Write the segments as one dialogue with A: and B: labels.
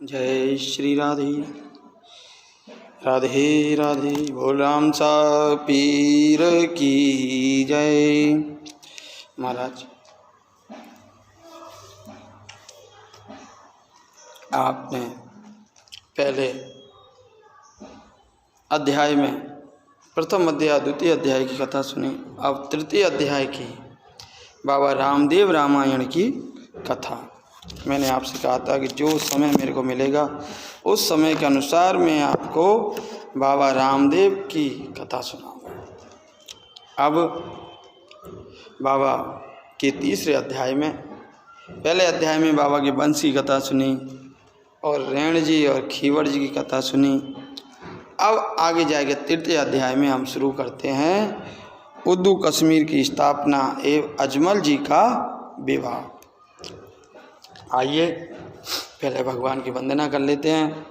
A: जय श्री राधे राधे राधे। बोल राम सा पीर की जय। महाराज आपने पहले अध्याय में प्रथम अध्याय द्वितीय अध्याय की कथा सुनी। अब तृतीय अध्याय की बाबा रामदेव रामायण की कथा। मैंने आपसे कहा था कि जो समय मेरे को मिलेगा उस समय के अनुसार मैं आपको बाबा रामदेव की कथा सुनाऊंगा। अब बाबा के तीसरे अध्याय में, पहले अध्याय में बाबा की बंसी कथा सुनी और रेण जी और खीवर जी की कथा सुनी। अब आगे जाएगा तृतीय अध्याय में हम शुरू करते हैं उद्दू कश्मीर की स्थापना एवं अजमल जी का विवाह। आइए पहले भगवान की वंदना कर लेते हैं।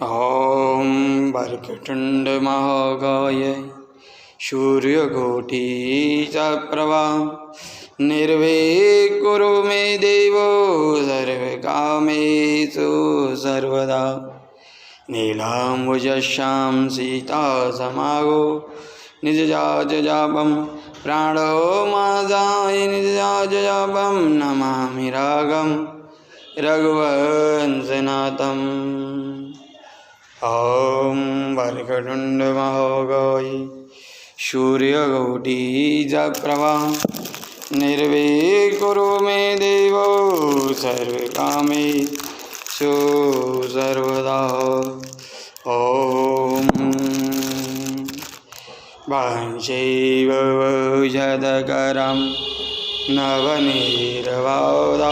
A: ओम वक्रतुंड महाकाय सूर्यकोटि समप्रभा निर्विघ्नं कुरु मे देव सर्वकामेषु सर्वदा। नीलाम्बुजश्याम सीतासमागो निजजाजजापं प्राणो मादाय निजजाजजापं नमामि रागं रघुवंशनाथम्। ॐ वक्रतुंड महाकाय सूर्यकोटि समप्रभा निर्विघ्नं कुरु मे देव सर्वकामेषु सर्वदा। ॐ वंशैवजदकरं नवनीरवादा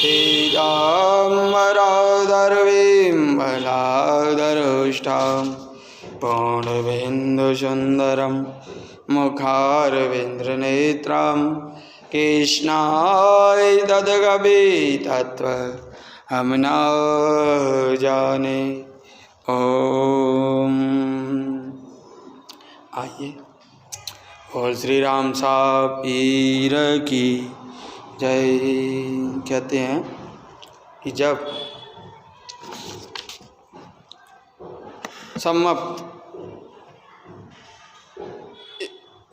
A: पीताम्बरादर्वीं बलादरुष्टां पूर्णबिन्दुसुन्दरं मुखारविन्द्रनेत्रां कृष्णाय तद्गवितत्त्वं न जाने। ओम। आइए बोल श्री राम सा पीर की जय। कहते हैं कि जब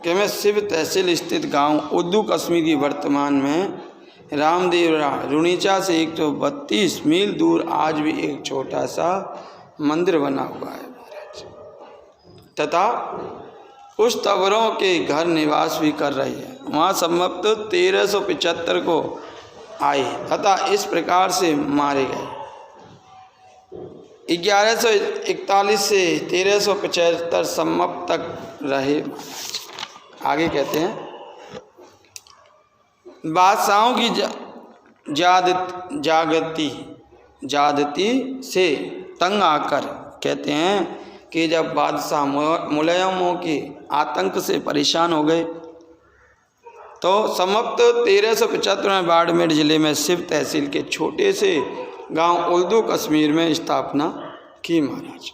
A: में शिव तहसील स्थित गांव उद्दू कश्मीर की वर्तमान में रामदेव रुणीचा से 132 मील दूर आज भी एक छोटा सा मंदिर बना हुआ है तथा उस तवरों के घर निवास भी कर रही है। वहाँ संवत 1375 को आए तथा इस प्रकार से मारे गए। 1141 से 1375 संवत तक रहे। आगे कहते हैं बादशाहों की जादती से तंग आकर कहते हैं कि जब बादशाह मुलायमों के आतंक से परेशान हो गए तो संवत 1375 में बाड़मेर जिले में शिव तहसील के छोटे से गांव उद्दू कश्मीर में स्थापना की। महाराज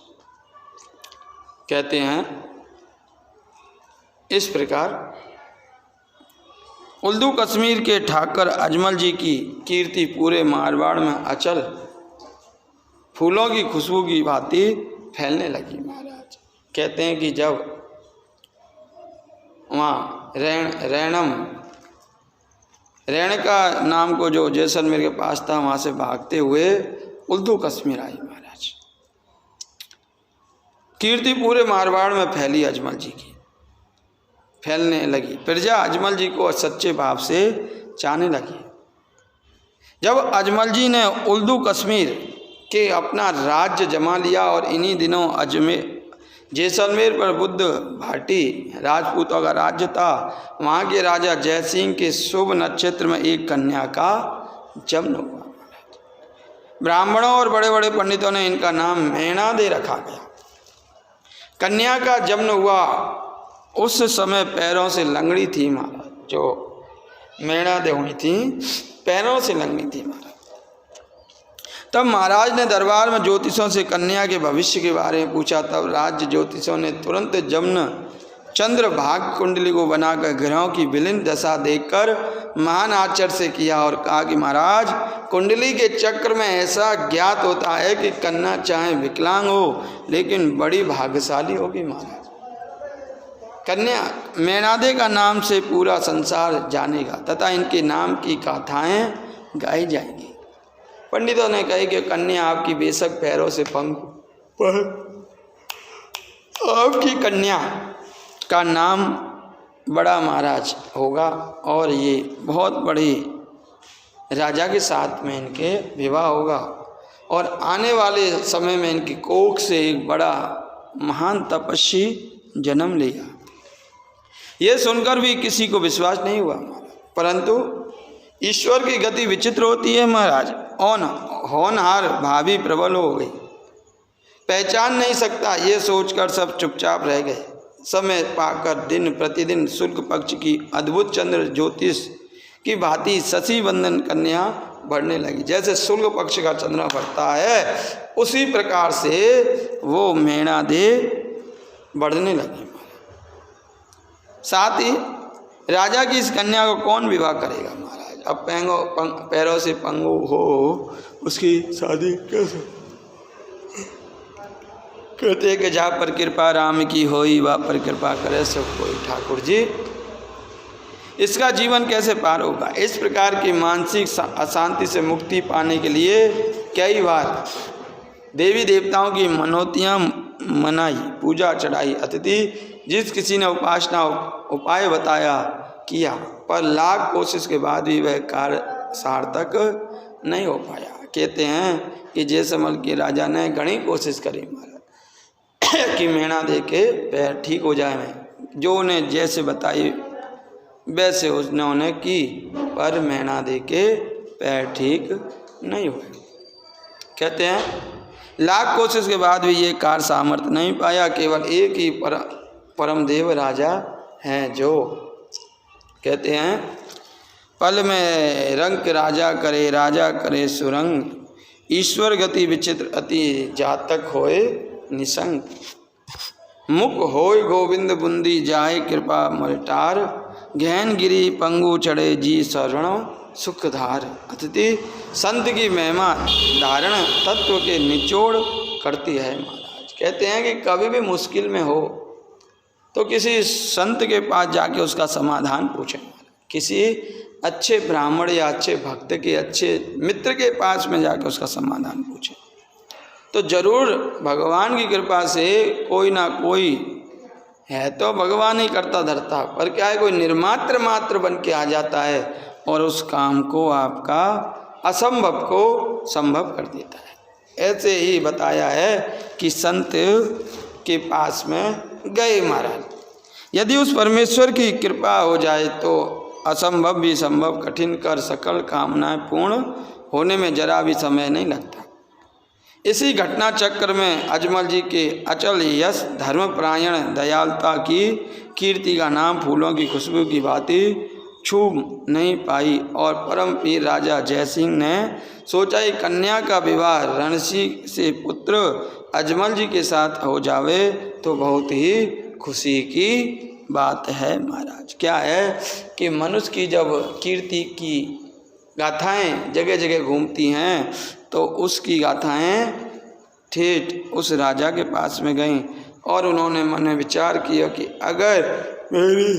A: कहते हैं इस प्रकार उद्दू कश्मीर के ठाकर अजमल जी की कीर्ति पूरे मारवाड़ में अचल फूलों की खुशबू की भांति फैलने लगी। महाराज कहते हैं कि जब वहाँ रेणका नाम को जो जैसलमेर के पास था वहाँ से भागते हुए उद्दू कश्मीर आई। महाराज कीर्ति पूरे मारवाड़ में फैली अजमल जी की, फैलने लगी। प्रजा अजमल जी को सच्चे भाव से चाहने लगी। जब अजमल जी ने उद्दू कश्मीर के अपना राज्य जमा लिया और इन्हीं दिनों जैसलमेर पर बुद्ध भाटी राजपूतों का राज्य था। वहाँ के राजा जय सिंह के शुभ नक्षत्र में एक कन्या का जन्म हुआ। ब्राह्मणों और बड़े बड़े पंडितों ने इनका नाम मैणा दे रखा गया। कन्या का जन्म हुआ उस समय पैरों से लंगड़ी थी। महाराज जो मैणा दे हुई थी पैरों से लंगड़ी थी। महाराज तब महाराज ने दरबार में ज्योतिषों से कन्या के भविष्य के बारे में पूछा। तब राज्य ज्योतिषों ने तुरंत जम्न चंद्र भाग कुंडली को बनाकर ग्रहों की विलीन दशा देखकर महान आश्चर्य से किया और कहा कि महाराज कुंडली के चक्र में ऐसा ज्ञात होता है कि कन्या चाहे विकलांग हो लेकिन बड़ी भाग्यशाली होगी महाराज। कन्या मेणादे का नाम से पूरा संसार जानेगा तथा इनके नाम की गाथाएं गाई जाएंगी। पंडितों ने कहा कि कन्या आपकी बेशक पैरों से पंख पर आपकी कन्या का नाम बड़ा महाराज होगा और ये बहुत बड़े राजा के साथ में इनके विवाह होगा और आने वाले समय में इनकी कोख से एक बड़ा महान तपस्वी जन्म लेगा। यह सुनकर भी किसी को विश्वास नहीं हुआ परंतु ईश्वर की गति विचित्र होती है महाराज। होनहार भाभी प्रबल हो गई, पहचान नहीं सकता, ये सोचकर सब चुपचाप रह गए। समय पाकर दिन प्रतिदिन शुक्ल पक्ष की अद्भुत चंद्र ज्योतिष की भांति शशि बंधन कन्या बढ़ने लगी। जैसे शुक्ल पक्ष का चंद्रमा बढ़ता है उसी प्रकार से वो मेणादे बढ़ने लगी। साथ ही राजा की इस कन्या को कौन विवाह करेगा महाराज। अब पैरों से पंगु हो उसकी शादी कैसे। कहते कि जा पर कृपा राम की होई वा पर कृपा करे सब कोई। ठाकुर जी इसका जीवन कैसे पार होगा। इस प्रकार की मानसिक अशांति से मुक्ति पाने के लिए कई बार देवी देवताओं की मनौतियाँ मनाई, पूजा चढ़ाई, अतिथि जिस किसी ने उपासना उपाय बताया किया, पर लाख कोशिश के बाद भी वह कार्य सार्थक नहीं हो पाया। कहते हैं कि जैसलमेर के राजा ने घनी कोशिश करी महाराज कि मेणा दे के पैर ठीक हो जाए, जो उन्हें जैसे बताई वैसे उन्होंने की, पर मेणा दे के पैर ठीक नहीं हुए। कहते हैं लाख कोशिश के बाद भी ये कार्य सामर्थ्य नहीं पाया। केवल एक ही परमदेव राजा हैं जो कहते हैं पल में रंग राजा करे सुरंग, ईश्वर गति विचित्र अति जातक होए निसंग, मुख होय गोविंद बुंदी जाए कृपा मलटार, गहन गिरी पंगु चढ़े जी शरण सुखधार। अतिथि संत की महिमा धारण तत्व के निचोड़ करती है महाराज। कहते हैं कि कभी भी मुश्किल में हो तो किसी संत के पास जाके उसका समाधान पूछें, किसी अच्छे ब्राह्मण या अच्छे भक्त के अच्छे मित्र के पास में जाके उसका समाधान पूछें, तो जरूर भगवान की कृपा से कोई ना कोई है तो भगवान ही करता धरता, पर क्या है कोई निर्मात्र मात्र बन के आ जाता है और उस काम को आपका असंभव को संभव कर देता है। ऐसे ही बताया है कि संत के पास में गए महाराज, यदि उस परमेश्वर की कृपा हो जाए तो असंभव भी संभव, कठिन कर सकल कामनाएं पूर्ण होने में जरा भी समय नहीं लगता। इसी घटना चक्र में अजमल जी के अचल यश, धर्मपरायण, दयालुता की कीर्ति का नाम फूलों की खुशबू की भांति छू नहीं पाई और परम पीर राजा जयसिंह ने सोचा कि कन्या का विवाह रणसी से पुत्र अजमल जी के साथ हो जावे तो बहुत ही खुशी की बात है महाराज। क्या है कि मनुष्य की जब कीर्ति की गाथाएं जगह जगह घूमती हैं तो उसकी गाथाएं ठेठ उस राजा के पास में गईं और उन्होंने मन में विचार किया कि अगर मेरी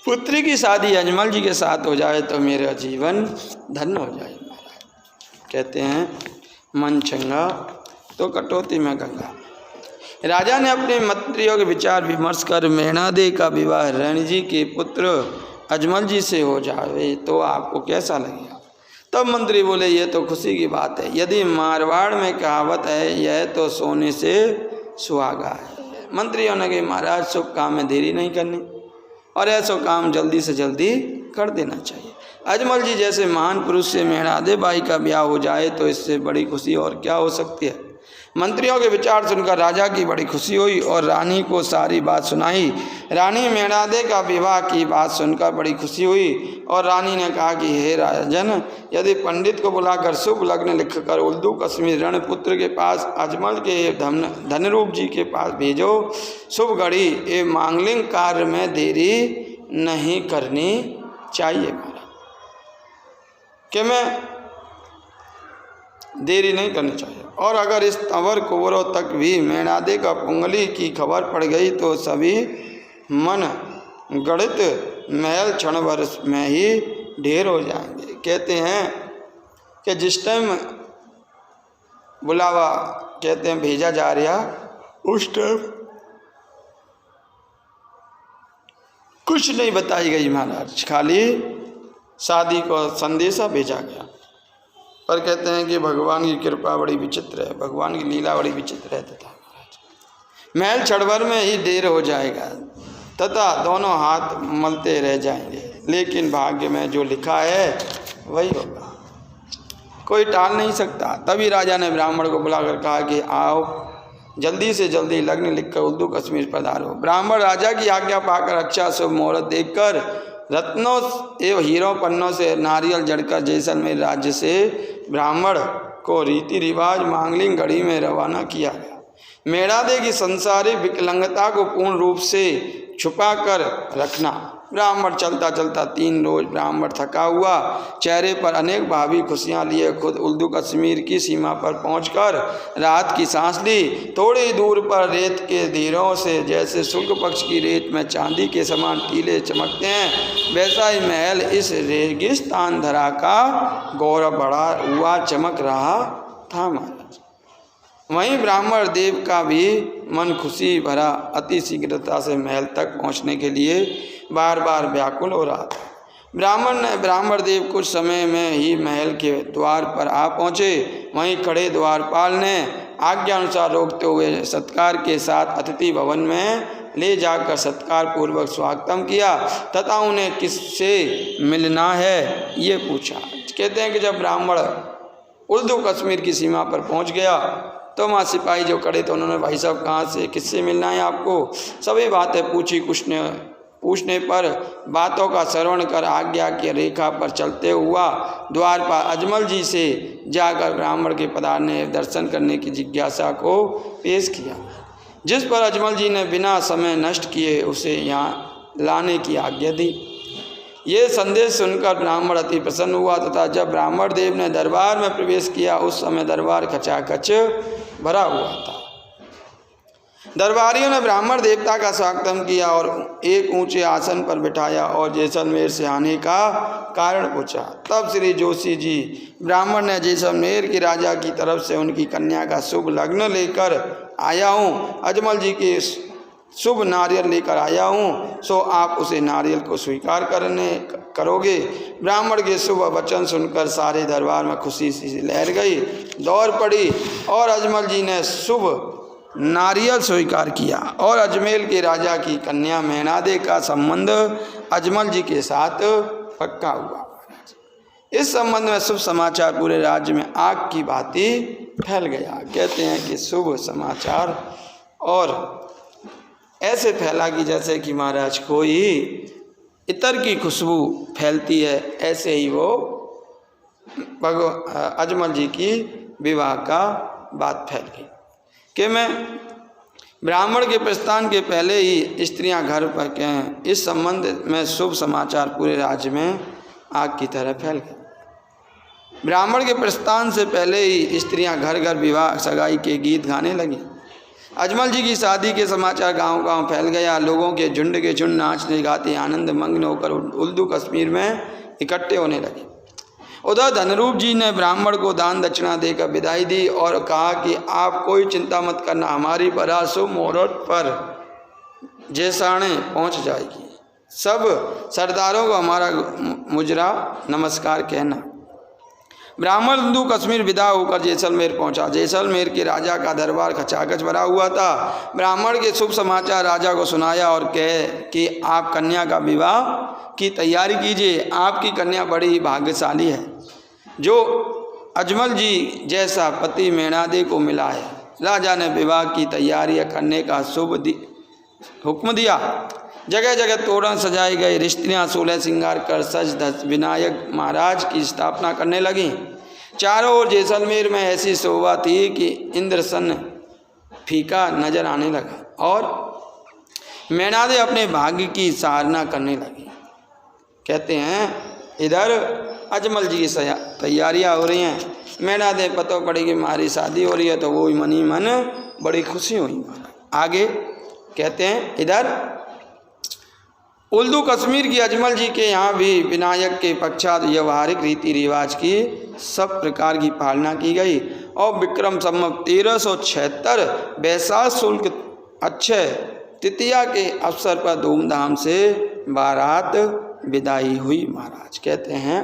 A: पुत्री की शादी अजमल जी के साथ हो जाए तो मेरा जीवन धन्य हो जाए महाराज। कहते हैं मन चंगा तो कटौती में गंगा। राजा ने अपने मंत्रियों के विचार विमर्श कर मेणादे का विवाह रणजी के पुत्र अजमल जी से हो जाए तो आपको कैसा लगेगा। तब मंत्री बोले ये तो खुशी की बात है, यदि मारवाड़ में कहावत है यह तो सोने से सुहागा है। मंत्रियों ने कहा महाराज शुभ काम में देरी नहीं करनी और ऐसा काम जल्दी से जल्दी कर देना चाहिए। अजमल जी जैसे महान पुरुष से मेणादे बाई का ब्याह हो जाए तो इससे बड़ी खुशी और क्या हो सकती है। मंत्रियों के विचार सुनकर राजा की बड़ी खुशी हुई और रानी को सारी बात सुनाई। रानी मेणादे का विवाह की बात सुनकर बड़ी खुशी हुई और रानी ने कहा कि हे राजन, यदि पंडित को बुलाकर शुभ लग्न लिखकर उल्दू कश्मीर रणपुत्र के पास अजमल के धनरूप जी के पास भेजो। शुभ घड़ी ये मांगलिक कार्य में देरी नहीं करनी चाहिए। कि मैं देरी नहीं करनी चाहिए। और अगर इस तंवर कुंवरों तक भी मेणादे का पुंगली की खबर पड़ गई तो सभी मन गणित महल क्षण भर में ही ढेर हो जाएंगे। कहते हैं कि जिस टाइम बुलावा कहते हैं भेजा जा रहा, उस टाइम कुछ नहीं बताई गई महाराज, खाली शादी को संदेशा भेजा गया। पर कहते हैं कि भगवान की कृपा बड़ी विचित्र है, भगवान की लीला बड़ी विचित्र है। तथा महाराज महल क्षणभर में ही देर हो जाएगा तथा दोनों हाथ मलते रह जाएंगे, लेकिन भाग्य में जो लिखा है वही होगा, कोई टाल नहीं सकता। तभी राजा ने ब्राह्मण को बुलाकर कहा कि आओ जल्दी से जल्दी लग्न लिखकर उल्दू कश्मीर पधारो। ब्राह्मण राजा की आज्ञा पाकर अच्छा शुभ मुहूर्त देखकर रत्नों एवं हीरों पन्नों से नारियल जड़कर जैसलमेर राज्य से ब्राह्मण को रीति रिवाज मांगलिक घड़ी में रवाना किया गया। मेणादे की संसारिक विकलांगता को पूर्ण रूप से छुपा कर रखना। ब्राह्मण चलता चलता 3 रोज ब्राह्मण थका हुआ चेहरे पर अनेक भावी खुशियां लिए खुद उल्दू कश्मीर की सीमा पर पहुंचकर रात की सांस ली। थोड़ी दूर पर रेत के धीरों से जैसे शुक्ल पक्ष की रेत में चांदी के समान टीले चमकते हैं, वैसा ही महल इस रेगिस्तान धरा का गौरव बढ़ा हुआ चमक रहा था महाराज। वहीं ब्राह्मण देव का भी मन खुशी भरा अति शीघ्रता से महल तक पहुंचने के लिए बार बार व्याकुल हो रहा था। ब्राह्मण देव कुछ समय में ही महल के द्वार पर आ पहुँचे। वहीं खड़े द्वारपाल ने आज्ञा अनुसार रोकते हुए सत्कार के साथ अतिथि भवन में ले जाकर सत्कार पूर्वक स्वागतम किया तथा उन्हें किससे मिलना है ये पूछा। कहते हैं कि जब ब्राह्मण उल्दू कश्मीर की सीमा पर पहुंच गया तो वहाँ सिपाही जो खड़े थे उन्होंने भाई साहब कहाँ से किससे मिलना है आपको, सभी बातें पूछी। कुछ ने पूछने पर बातों का श्रवण कर आज्ञा की रेखा पर चलते हुआ द्वार पर अजमल जी से जाकर ब्राह्मण के पधारने दर्शन करने की जिज्ञासा को पेश किया, जिस पर अजमल जी ने बिना समय नष्ट किए उसे यहाँ लाने की आज्ञा दी। ये संदेश सुनकर ब्राह्मण अति प्रसन्न हुआ तथा जब ब्राह्मण देव ने दरबार में प्रवेश किया उस समय दरबार खचाखच भरा हुआ था। दरबारियों ने ब्राह्मण देवता का स्वागतम किया और एक ऊंचे आसन पर बिठाया और जैसलमेर से आने का कारण पूछा। तब श्री जोशी जी ब्राह्मण ने जैसलमेर के राजा की तरफ से उनकी कन्या का शुभ लग्न लेकर आया हूँ, अजमल जी के शुभ नारियल लेकर आया हूँ, सो आप उसे नारियल को स्वीकार करोगे। ब्राह्मण के शुभ वचन सुनकर सारे दरबार में खुशी सी लहर गई, दौड़ पड़ी और अजमल जी ने शुभ नारियल स्वीकार किया और अजमेर के राजा की कन्या मेणादे का संबंध अजमल जी के साथ पक्का हुआ। इस संबंध में शुभ समाचार पूरे राज्य में आग की भांति फैल गया। कहते हैं कि शुभ समाचार और ऐसे फैला कि जैसे कि महाराज कोई इत्र की खुशबू फैलती है, ऐसे ही वो अजमल जी की विवाह का बात फैल गई कि मैं ब्राह्मण के प्रस्थान के पहले ही स्त्रियां घर पर के इस संबंध में शुभ समाचार पूरे राज्य में आग की तरह फैल गए। ब्राह्मण के प्रस्थान से पहले ही स्त्रियां घर घर विवाह सगाई के गीत गाने लगी। अजमल जी की शादी के समाचार गांव-गांव फैल गया। लोगों के झुंड नाचने गाते आनंद मग्न होकर उल्दू कश्मीर में इकट्ठे होने लगे। उधर धनरूप जी ने ब्राह्मण को दान दक्षिणा देकर विदाई दी और कहा कि आप कोई चिंता मत करना, हमारी बारात शुभ मुहूर्त पर जैसाणे पहुंच जाएगी। सब सरदारों को हमारा मुजरा नमस्कार कहना। ब्राह्मण उल्दू कश्मीर विदा होकर जैसलमेर पहुंचा। जैसलमेर के राजा का दरबार खचाखच भरा हुआ था। ब्राह्मण के शुभ समाचार राजा को सुनाया और कहे कि आप कन्या का विवाह की तैयारी कीजिए, आपकी कन्या बड़ी ही भाग्यशाली है जो अजमल जी जैसा पति मेणादे को मिला है। राजा ने विवाह की तैयारियां करने का हुक्म दिया। जगह जगह तोरण सजाए गए, स्त्रियां सोलह श्रृंगार कर सज धज विनायक महाराज की स्थापना करने लगीं। चारों ओर जैसलमेर में ऐसी शोभा थी कि इंद्रसन फीका नजर आने लगा और मेणादे अपने भाग्य की सराहना करने लगी। कहते हैं इधर अजमल जी की तैयारियां हो रही हैं। मैना दे पतो पड़ी कि हमारी शादी हो रही है, तो वो मनी मन बड़ी खुशी हुई। आगे कहते हैं इधर उल्दू कश्मीर की अजमल जी के यहाँ भी विनायक के पश्चात व्यवहारिक रीति रिवाज की सब प्रकार की पालना की गई और विक्रम संवत 1376 वैशाख शुल्क अक्षय तृतीया के अवसर पर धूमधाम से बारात विदाई हुई। महाराज कहते हैं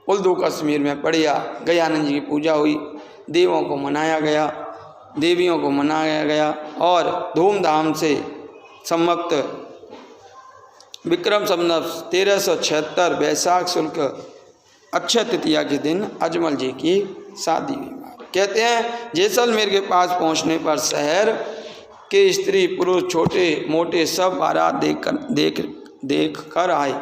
A: उल्दू कश्मीर में बढ़िया गयानंद जी की पूजा हुई, देवों को मनाया गया, देवियों को मनाया गया और धूमधाम से संवत विक्रम संवत 1376 वैशाख शुल्क अक्षय तृतीया के दिन अजमल जी की शादी हुई। कहते हैं जैसलमेर के पास पहुंचने पर शहर के स्त्री पुरुष छोटे मोटे सब बारात देख कर आए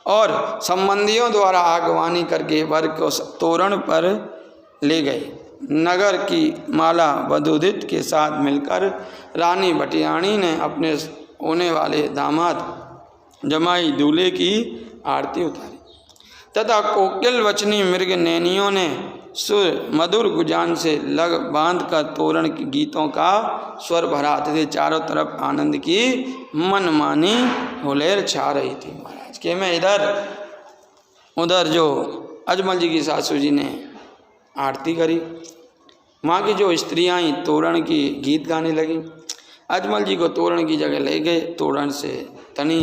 A: और संबंधियों द्वारा आगवानी करके वर को तोरण पर ले गए। नगर की माला बधूदित के साथ मिलकर रानी भटियाणी ने अपने होने वाले दामाद जमाई दूल्हे की आरती उतारी तथा कोकिल वचनी मृग नैनियों ने सुर मधुर गुजान से लग बांध कर तोरण के गीतों का स्वर भरा थे। चारों तरफ आनंद की मनमानी हुलेर छा रही थी। महाराज के मैं उधर जो अजमल जी की सासू जी ने आरती करी, वहाँ की जो स्त्रियाँ तोरण की गीत गाने लगी। अजमल जी को तोरण की जगह ले गए, तोरण से तनी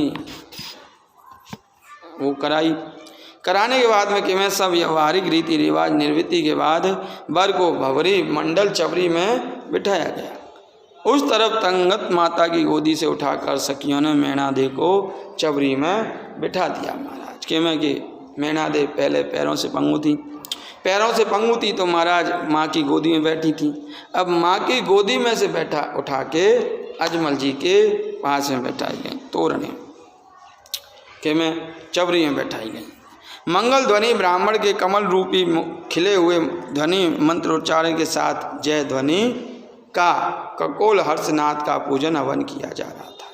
A: वो कराने के बाद में कि मैं सब व्यवहारिक रीति रिवाज निर्वृत्ति के बाद वर को भवरी मंडल चबरी में बिठाया गया। उस तरफ तंगत माता की गोदी से उठाकर सखियों ने मैना दे को चबरी में बिठा दिया। महाराज के मैं कि मैना दे पहले पैरों से पंगु थी तो महाराज माँ की गोदी में बैठी थी। अब माँ की गोदी में से उठा के अजमल जी के पास में बैठाई गई, तोरने के में चबरी में बैठाई गई। मंगल ध्वनि ब्राह्मण के कमल रूपी खिले हुए ध्वनि मंत्रोच्चारण के साथ जय ध्वनि का ककोल हर्षनाथ का पूजन हवन किया जा रहा था।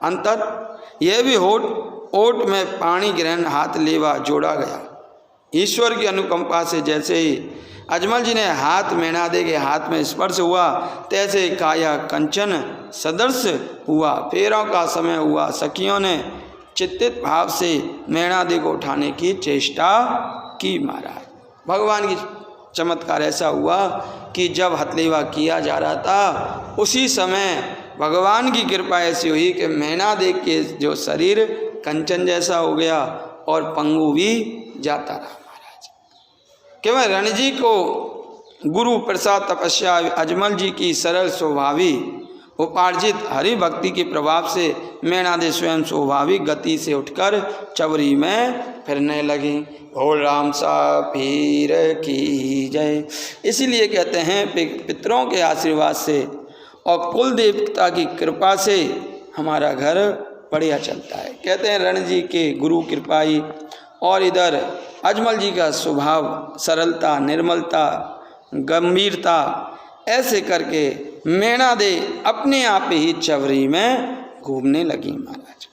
A: अंतर यह भी ओट में पानी ग्रहण हाथ लेवा जोड़ा गया। ईश्वर की अनुकंपा से जैसे ही अजमल जी ने हाथ मैना दे के हाथ में स्पर्श हुआ, तैसे काया कंचन सदृश हुआ। फेरों का समय हुआ। सखियों ने चित्तित भाव से मैना दे को उठाने की चेष्टा की। महाराज भगवान की चमत्कार ऐसा हुआ कि जब हथलेवा किया जा रहा था उसी समय भगवान की कृपा ऐसी हुई कि मैना दे के जो शरीर कंचन जैसा हो गया और पंगु भी जाता रहा। महाराज केवल रणजी को गुरु प्रसाद तपस्या अजमल जी की सरल स्वभावी उपार्जित हरि भक्ति के प्रभाव से मैना दे स्वयं स्वाभाविक गति से उठकर चबरी में फिरने लगी। बोल राम सा पीर की जय। इसीलिए कहते हैं पितरों के आशीर्वाद से और कुल देवता की कृपा से हमारा घर बढ़िया चलता है। कहते हैं रण जी के गुरु कृपाई और इधर अजमल जी का स्वभाव सरलता निर्मलता गंभीरता, ऐसे करके मैना दे अपने आप ही चबरी में घूमने लगी। महाराज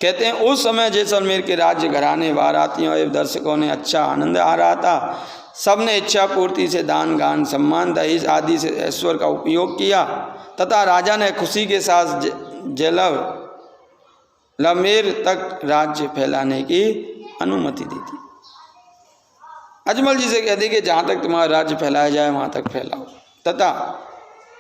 A: कहते हैं उस समय जैसलमेर के राज्य घराने बारातियों एवं दर्शकों ने अच्छा आनंद आ रहा था। सबने इच्छा पूर्ति से दान गान सम्मान दहेज आदि से ऐश्वर्य का उपयोग किया तथा राजा ने खुशी के साथ जैसलमेर तक राज्य फैलाने की अनुमति दी थी। अजमल जी से कह दी कि जहाँ तक तुम्हारा राज्य फैलाया जाए वहाँ तक फैलाओ तथा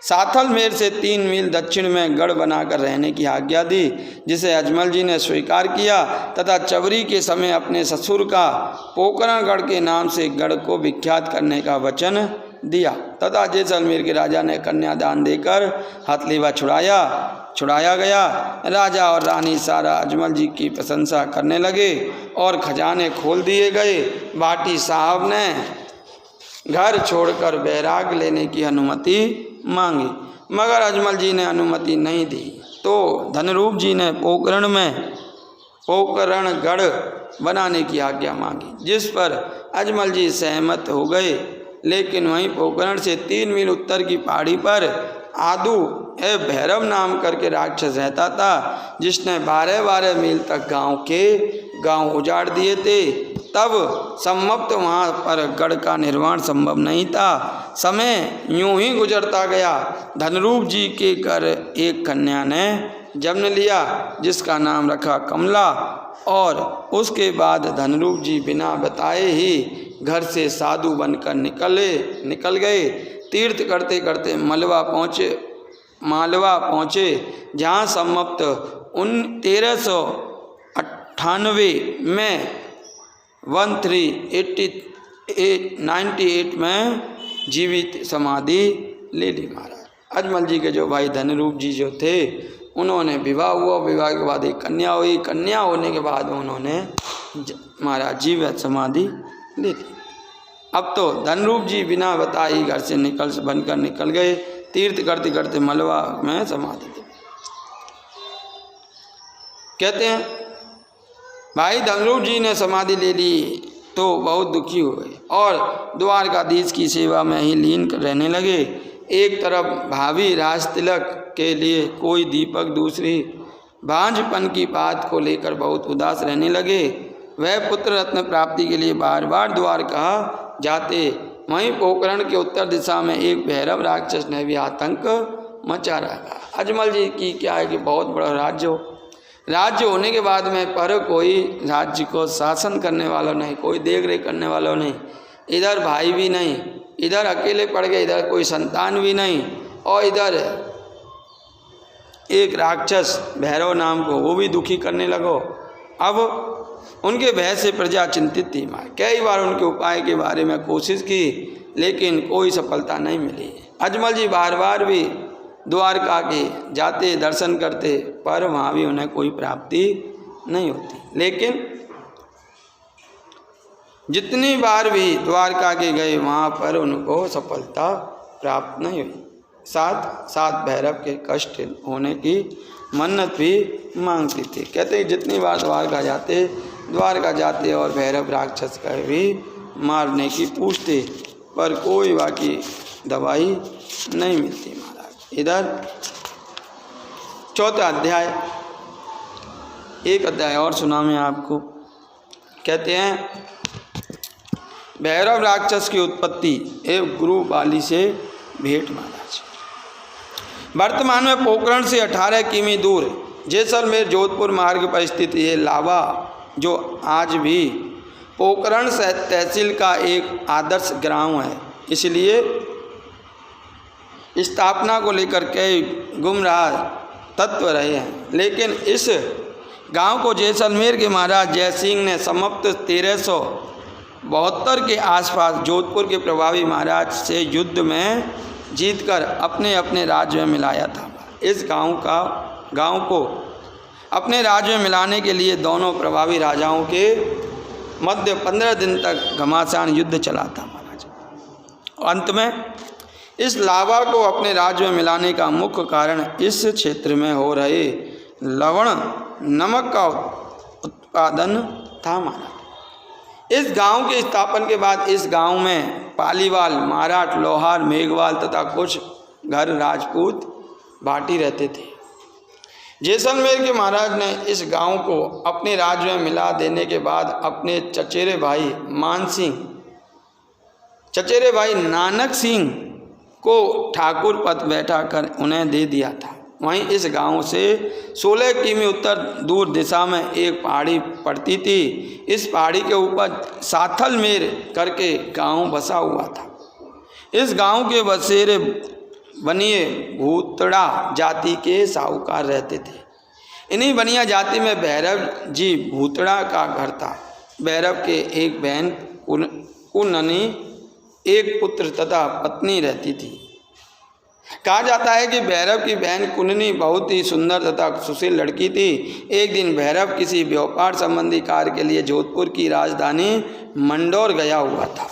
A: साथलमेर से 3 मील दक्षिण में गढ़ बनाकर रहने की आज्ञा दी, जिसे अजमल जी ने स्वीकार किया तथा चबरी के समय अपने ससुर का पोकरणगढ़ के नाम से गढ़ को विख्यात करने का वचन दिया तथा जैसलमेर के राजा ने कन्यादान देकर हथलेवा छुड़ाया गया। राजा और रानी सारा अजमल जी की प्रशंसा करने लगे और खजाने खोल दिए गए। बाटी साहब ने घर छोड़कर बैराग लेने की अनुमति मांगी, मगर अजमल जी ने अनुमति नहीं दी तो धनरूप जी ने पोकरणगढ़ बनाने की आज्ञा मांगी, जिस पर अजमल जी सहमत हो गए। लेकिन वहीं पोकरण से 3 मील उत्तर की पहाड़ी पर आदू भैरव नाम करके राक्षस रहता था, जिसने 12-12 मील तक गांव के गांव उजाड़ दिए थे। तब सम्भवतः वहाँ पर गढ़ का निर्माण संभव नहीं था। समय यूं ही गुजरता गया। धनरूप जी के घर एक कन्या ने जन्म लिया जिसका नाम रखा कमला, और उसके बाद धनरूप जी बिना बताए ही घर से साधु बनकर निकल गए। तीर्थ करते करते मालवा पहुँचे, जहाँ संभवतः 1398 में 1398 में जीवित समाधि ले ली महाराज। अजमल जी के जो भाई धनरूप जी जो थे, उन्होंने विवाह हुआ, विवाह के बाद एक कन्या हुई, कन्या होने के बाद उन्होंने महाराज जीवित समाधि ले ली। अब तो धनरूप जी बिना बताए घर से बनकर निकल गए। तीर्थ करते करते मालवा में समाधि ली। कहते हैं भाई धनरूप जी ने समाधि ले ली तो बहुत दुखी हुए और द्वारकाधीश की सेवा में ही लीन रहने लगे। एक तरफ भावी राज तिलक के लिए कोई दीपक, दूसरी भांजपन की बात को लेकर बहुत उदास रहने लगे। वह पुत्र रत्न प्राप्ति के लिए बार बार द्वारका जाते। वहीं पोखरण के उत्तर दिशा में एक भैरव राक्षस ने भी आतंक मचा रखा। अजमल जी की क्या है कि बहुत बड़ा राज्य होने के बाद में पर कोई राज्य को शासन करने वाला नहीं, कोई देख रेख करने वाला नहीं, इधर भाई भी नहीं, इधर अकेले पड़ गए, इधर कोई संतान भी नहीं, और इधर एक राक्षस भैरव नाम को वो भी दुखी करने लगो। अब उनके भय से प्रजा चिंतित थी। कई बार उनके उपाय के बारे में कोशिश की लेकिन कोई सफलता नहीं मिली। अजमल जी बार बार भी द्वारका के जाते, दर्शन करते, पर वहाँ भी उन्हें कोई प्राप्ति नहीं होती। लेकिन जितनी बार भी द्वारका के गए वहाँ पर उनको सफलता प्राप्त नहीं हुई। साथ साथ भैरव के कष्ट होने की मन्नत भी मांगती थी। कहते हैं जितनी बार द्वारका जाते और भैरव राक्षस का भी मारने की पूछते, पर कोई बाकी दवाई नहीं मिलती महाराज। इधर चौथा अध्याय, एक अध्याय और सुना मैं आपको। कहते हैं भैरव राक्षस की उत्पत्ति एवं गुरु बाली से भेंट महाराज। वर्तमान में पोखरण से 18 किमी दूर जैसलमेर जोधपुर मार्ग पर स्थित ये लावा, जो आज भी पोखरण तहसील का एक आदर्श ग्राम है, इसलिए स्थापना को लेकर कई गुमराह तत्व रहे हैं। लेकिन इस गांव को जैसलमेर के महाराज जयसिंह ने संवत 1372 के आसपास जोधपुर के प्रभावी महाराज से युद्ध में जीतकर अपने अपने राज्य में मिलाया था। इस गांव को अपने राज्य में मिलाने के लिए दोनों प्रभावी राजाओं के मध्य 15 दिन तक घमासान युद्ध चला था महाराज। अंत में इस लावा को अपने राज्य में मिलाने का मुख्य कारण इस क्षेत्र में हो रहे लवण नमक का उत्पादन था महाराज। इस गांव के स्थापन के बाद इस गांव में पालीवाल, मराठ, लोहार, मेघवाल तथा कुछ घर राजपूत भाटी रहते थे। जैसलमेर के महाराज ने इस गांव को अपने राज्य में मिला देने के बाद अपने चचेरे भाई नानक सिंह को ठाकुर पद बैठा कर उन्हें दे दिया था। वहीं इस गांव से 16 किमी उत्तर दूर दिशा में एक पहाड़ी पड़ती थी। इस पहाड़ी के ऊपर साथलमेर करके गांव बसा हुआ था। इस गांव के बसेरे बनिए भूतड़ा जाति के साहूकार रहते थे। इन्हीं बनिया जाति में भैरव जी भूतड़ा का घर था। भैरव के एक बहन कुननी, एक पुत्र तथा पत्नी रहती थी। कहा जाता है कि भैरव की बहन कुननी बहुत ही सुंदर तथा सुशील लड़की थी। एक दिन भैरव किसी व्यापार संबंधी कार्य के लिए जोधपुर की राजधानी मंडौर गया हुआ था।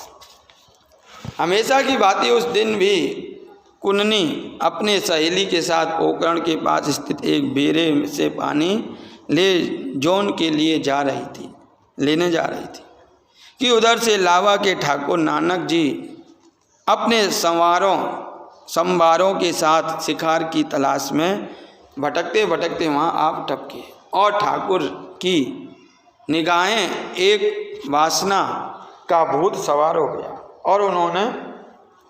A: हमेशा की भांति उस दिन भी कुननी अपने सहेली के साथ पोखरण के पास स्थित एक बेरे से पानी लेने जा रही थी कि उधर से लावा के ठाकुर नानक जी अपने संवारों के साथ शिकार की तलाश में भटकते भटकते वहाँ आप टपके और ठाकुर की निगाहें एक वासना का भूत सवार हो गया और उन्होंने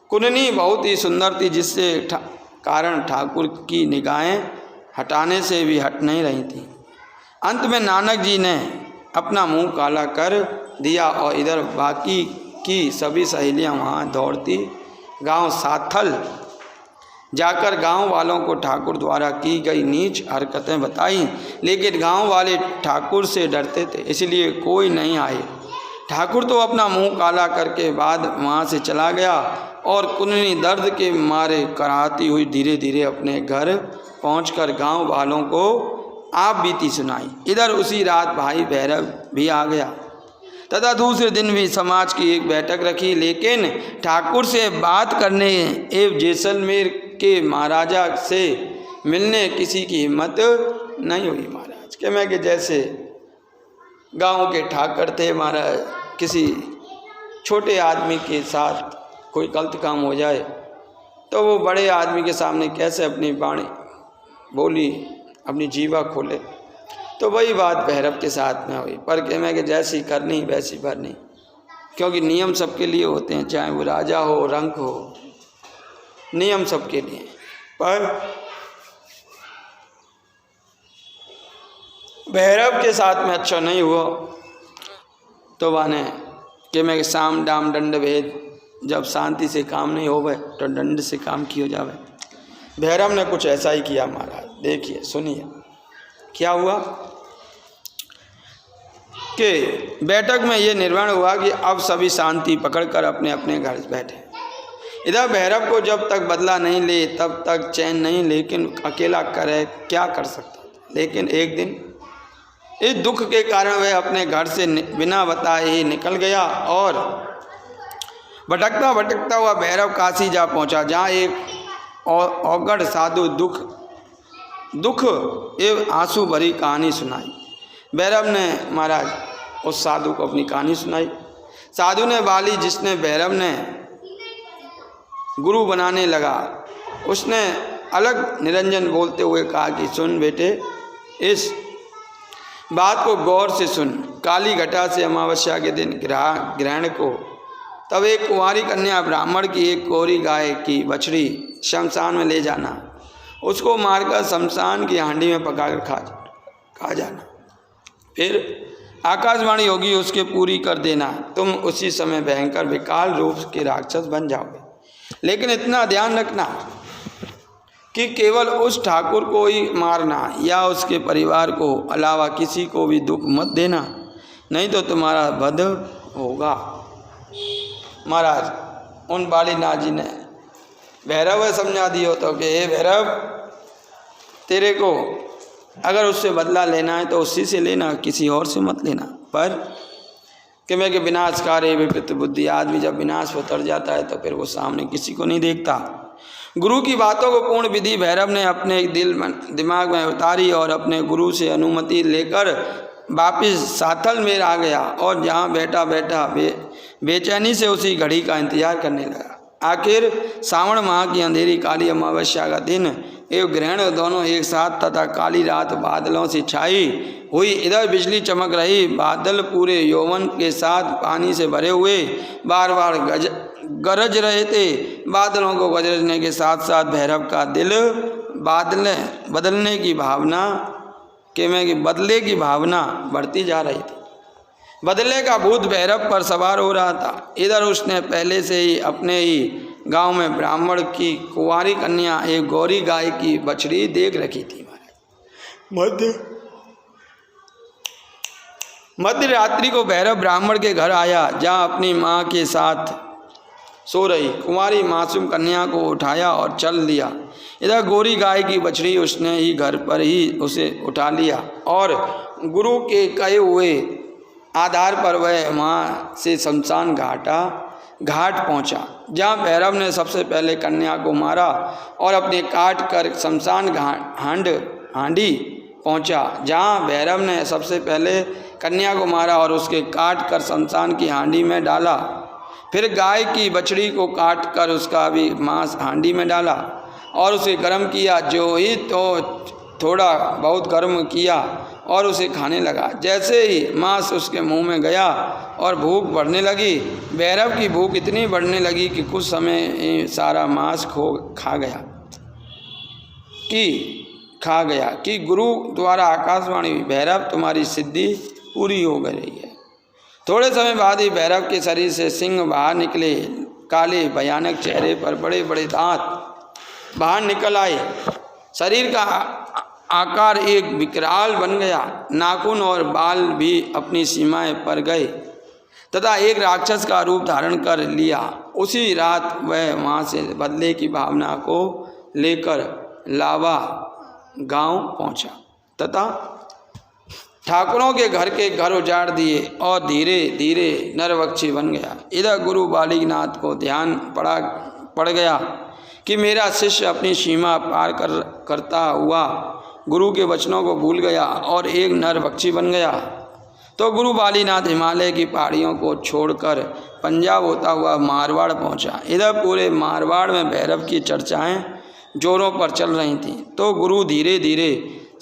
A: कुननी बहुत ही सुंदर थी, जिससे कारण ठाकुर की निगाहें हटाने से भी हट नहीं रही थी। अंत में नानक जी ने अपना मुंह काला कर दिया और इधर बाकी की सभी सहेलियां वहाँ दौड़ती गांव साथल जाकर गांव वालों को ठाकुर द्वारा की गई नीच हरकतें बताई, लेकिन गांव वाले ठाकुर से डरते थे, इसलिए कोई नहीं आए। ठाकुर तो अपना मुंह काला करके बाद वहाँ से चला गया और कुननी दर्द के मारे कराहती हुई धीरे धीरे अपने घर पहुंचकर गांव वालों को आप बीती सुनाई। इधर उसी रात भाई भैरव भी आ गया तथा दूसरे दिन भी समाज की एक बैठक रखी, लेकिन ठाकुर से बात करने एवं जैसलमेर के महाराजा से मिलने किसी की हिम्मत नहीं हुई। महाराज के मैं कि जैसे गांव के ठाकर थे, महाराज किसी छोटे आदमी के साथ कोई गलत काम हो जाए तो वो बड़े आदमी के सामने कैसे अपनी वाणी बोली अपनी जीवा खोले, तो वही बात भैरव के साथ में हुई। पर क्या मैं कि जैसी करनी वैसी भरनी, क्योंकि नियम सबके लिए होते हैं, चाहे वो राजा हो रंक हो, नियम सबके लिए। पर भैरव के साथ में अच्छा नहीं हुआ तो माने कि मैं साम डाम दंड भेद, जब शांति से काम नहीं होवे तो दंड से काम किया जावे। भैरव ने कुछ ऐसा ही किया महाराज। देखिए सुनिए क्या हुआ कि बैठक में ये निर्णय हुआ कि अब सभी शांति पकड़कर अपने अपने घर बैठे। इधर भैरव को जब तक बदला नहीं ले तब तक चैन नहीं, लेकिन अकेला करे क्या कर सकता। लेकिन एक दिन इस दुख के कारण वह अपने घर से बिना बताए ही निकल गया और भटकता भटकता हुआ भैरव काशी जा पहुंचा, जहाँ एक औगढ़ साधु दुख एवं आंसू भरी कहानी सुनाई। भैरव ने महाराज उस साधु को अपनी कहानी सुनाई। साधु ने बाली जिसने भैरव ने गुरु बनाने लगा, उसने अलग निरंजन बोलते हुए कहा कि सुन बेटे, इस बात को गौर से सुन। काली घटा से अमावस्या के दिन ग्रहण को तब एक कुंवारी कन्या ब्राह्मण की एक कोरी गाय की बछड़ी शमशान में ले जाना, उसको मारकर शमशान की हांडी में पकाकर खा जाना, फिर आकाशवाणी होगी उसके पूरी कर देना, तुम उसी समय भयंकर विकाल रूप के राक्षस बन जाओगे। लेकिन इतना ध्यान रखना कि केवल उस ठाकुर को ही मारना या उसके परिवार को अलावा किसी को भी दुख मत देना, नहीं तो तुम्हारा वध होगा। महाराज उन बालीनाथ जी ने भैरव समझा दियो तो कि हे भैरव, तेरे को अगर उससे बदला लेना है तो उसी से लेना, किसी और से मत लेना। पर कि मैं कि विनाशकारी विपरीत बुद्धि, आदमी जब विनाश पर उतर जाता है तो फिर वो सामने किसी को नहीं देखता। गुरु की बातों को पूर्ण विधि भैरव ने अपने दिमाग में उतारी और अपने गुरु से अनुमति लेकर वापिस साथल में आ गया और जहाँ बैठा बैठा बेचैनी से उसी घड़ी का इंतजार करने लगा। आखिर सावन माह की अंधेरी काली अमावस्या का दिन एवं ग्रहण दोनों एक साथ तथा काली रात बादलों से छाई हुई। इधर बिजली चमक रही, बादल पूरे यौवन के साथ पानी से भरे हुए बार बार गरज रहे थे। बादलों को गरजने के साथ साथ भैरव का दिल बदलने की भावना बदले की भावना बढ़ती जा रही थी। बदले का भूत भैरव पर सवार हो रहा था। इधर उसने पहले से ही अपने ही गांव में ब्राह्मण की कुंवारी कन्या एक गौरी गाय की बछड़ी देख रखी थी। मध्य रात्रि को भैरव ब्राह्मण के घर आया, जहां अपनी माँ के साथ सो रही कुंवारी मासूम कन्या को उठाया और चल दिया। इधर गौरी गाय की बछड़ी उसने ही घर पर ही उसे उठा लिया और गुरु के कहे हुए आधार पर वह वहाँ से शमशान घाट पहुँचा, जहाँ भैरव ने सबसे पहले कन्या को मारा और अपने काट कर शमशान हांडी पहुँचा, जहाँ भैरव ने सबसे पहले कन्या को मारा और उसके काट कर शमशान की हांडी में डाला। फिर गाय की बछड़ी को काट कर उसका भी मांस हांडी में डाला और उसे गर्म किया। जो ही तो थोड़ा बहुत गर्म किया और उसे खाने लगा। जैसे ही मांस उसके मुंह में गया और भूख बढ़ने लगी, भैरव की भूख इतनी बढ़ने लगी कि कुछ समय सारा मांस खा गया कि गुरु द्वारा आकाशवाणी हुई, भैरव तुम्हारी सिद्धि पूरी हो गई है। थोड़े समय बाद ही भैरव के शरीर से सिंह बाहर निकले, काले भयानक चेहरे पर बड़े बड़े दांत बाहर निकल आए। शरीर का आकार एक विकराल बन गया, नाखून और बाल भी अपनी सीमाएं पर गए तथा एक राक्षस का रूप धारण कर लिया। उसी रात वह वहाँ से बदले की भावना को लेकर लावा गांव पहुँचा तथा ठाकुरों के घर उजाड़ दिए और धीरे धीरे नरभक्षी बन गया। इधर गुरु बालीनाथ को ध्यान पड़ गया कि मेरा शिष्य अपनी सीमा पार करता हुआ गुरु के वचनों को भूल गया और एक नरभक्षी बन गया। तो गुरु बालीनाथ हिमालय की पहाड़ियों को छोड़कर पंजाब होता हुआ मारवाड़ पहुंचा। इधर पूरे मारवाड़ में भैरव की चर्चाएं जोरों पर चल रही थीं। तो गुरु धीरे धीरे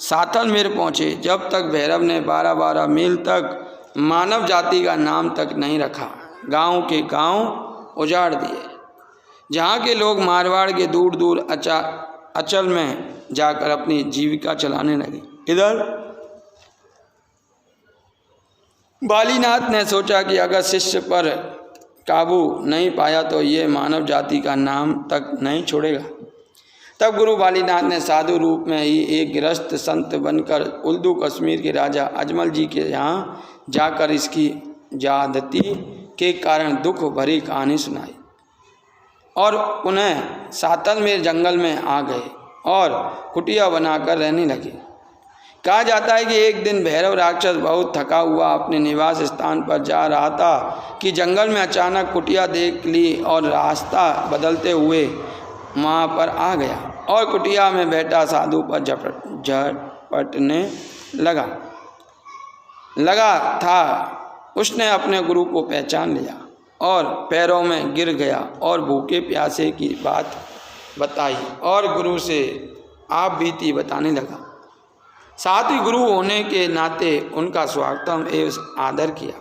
A: सातलमेर पहुँचे, जब तक भैरव ने 12-12 मील तक मानव जाति का नाम तक नहीं रखा। गांव के गांव उजाड़ दिए। जहाँ के लोग मारवाड़ के दूर दूर अचल में जाकर अपनी जीविका चलाने लगे। इधर बालीनाथ ने सोचा कि अगर शिष्य पर काबू नहीं पाया तो ये मानव जाति का नाम तक नहीं छोड़ेगा। तब गुरु बालीनाथ ने साधु रूप में ही एक गृहस्थ संत बनकर उल्दू कश्मीर के राजा अजमल जी के यहाँ जाकर इसकी ज्यादती के कारण दुख भरी कहानी सुनाई और उन्हें सातलमेर जंगल में आ गए और कुटिया बनाकर रहने लगे। कहा जाता है कि एक दिन भैरव राक्षस बहुत थका हुआ अपने निवास स्थान पर जा रहा था कि जंगल में अचानक कुटिया देख ली और रास्ता बदलते हुए वहाँ पर आ गया और कुटिया में बैठा साधु पर झपटने लगा था। उसने अपने गुरु को पहचान लिया और पैरों में गिर गया और भूखे प्यासे की बात बताई और गुरु से आप बीती बताने लगा। साथ ही गुरु होने के नाते उनका स्वागतम एवं आदर किया।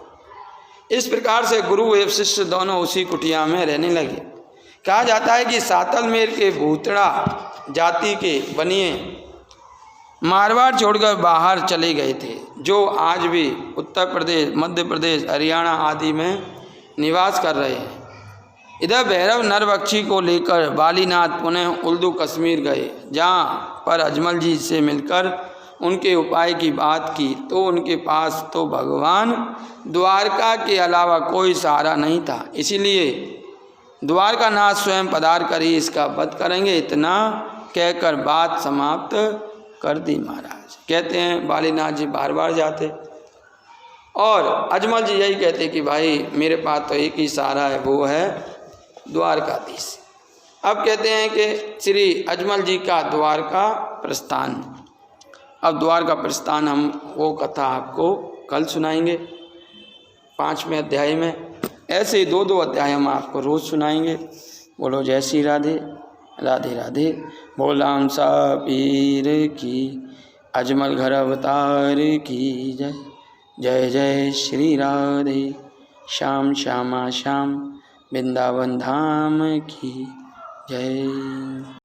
A: इस प्रकार से गुरु एवं शिष्य दोनों उसी कुटिया में रहने लगे। कहा जाता है कि सातलमेर के भूतड़ा जाति के बनिए मारवाड़ छोड़कर बाहर चले गए थे, जो आज भी उत्तर प्रदेश, मध्य प्रदेश, हरियाणा आदि में निवास कर रहे हैं। इधर भैरव नरभक्षी को लेकर बालीनाथ पुनः उल्दू कश्मीर गए, जहाँ पर अजमल जी से मिलकर उनके उपाय की बात की तो उनके पास तो भगवान द्वारका के अलावा कोई सहारा नहीं था। इसीलिए द्वारकानाथ स्वयं पधार कर ही इसका वध करेंगे, इतना कहकर बात समाप्त कर दी। महाराज कहते हैं बालीनाथ जी बार बार जाते और अजमल जी यही कहते कि भाई मेरे पास तो एक ही सहारा है, वो है द्वारकाधीश। अब कहते हैं कि श्री अजमल जी का द्वारका प्रस्थान। अब द्वारका प्रस्थान हम वो कथा आपको कल सुनाएंगे 5वें अध्याय में। ऐसे ही 2-2 अध्याय हम आपको रोज़ सुनाएंगे। बोलो जय श्री राधे राधे राधे। बोलाम सा पीर की, अजमल घर अवतार की जय। जय जय श्री राधे। श्याम श्यामा श्याम वृंदावन धाम की जय।